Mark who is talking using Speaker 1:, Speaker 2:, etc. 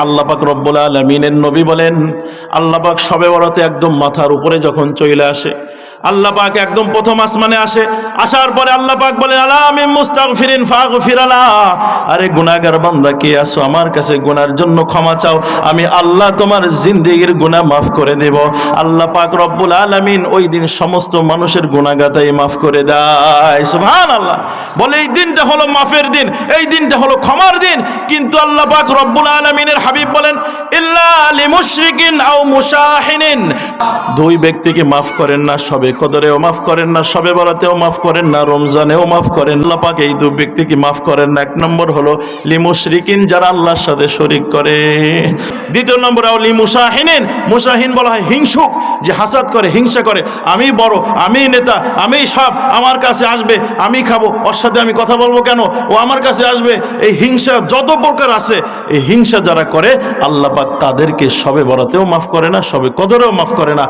Speaker 1: আল্লাহ পাক রব্বুল আলামিনের নবী বলেন, আল্লাহ পাক শবে বরাতে একদম মাথার উপরে যখন চলে আসে, আল্লাহ পাক একদম প্রথম আসমানে আসে, আসার পরে আল্লাহ পাক বলেন, আলা মিন মুস্তাগফিরিন ফাগফির লা। আরে গুনাহগার বান্দা কে আছো, আমার কাছে গুনার জন্য ক্ষমা চাও, আমি আল্লাহ তোমার জিন্দেগির গুনাহ মাফ করে দেব। আল্লাহ পাক রব্বুল আলামিন ওই দিন সমস্ত মানুষের গুনাহগাতাই মাফ করে দেয়। সুবহানাল্লাহ। বলে এই দিনটা হলো মাফের দিন, এই দিনটা হলো ক্ষমার দিন। কিন্তু আল্লাহ পাক রব্বুল আলামিনের হাবিব বলেন, ইল্লা লিমুশরিকিন আও মুশাহিনিন, দুই ব্যক্তিকে মাফ করেন না, সবে কদরেও মাফ করেন না, সবে বরাতেও মাফ করেন না, রমজানেও মাফ করেন। আল্লাহ পাক এই দুই ব্যক্তিকে মাফ করেন না। এক নম্বর হলো লিমুশরিকিন, যারা আল্লাহর সাথে শরীক করে। দ্বিতীয় নম্বর হলো লিমুশাহিনিন, মুশাহিন বলা হয় হিংসুক, যে হাসাদ করে, হিংসা করে, আমি বড়, আমি নেতা, আমি সব, আমার কাছে আসবে, আমি খাবো, ওর সাথে আমি কথা বলবো কেন, ও আমার কাছে আসবে। এই হিংসা যত প্রকার আছে, এই হিংসা যারা করে আল্লাহ পাক তাদেরকে সবে বরাতেও মাফ করে না, সবে কদরেও মাফ করে না।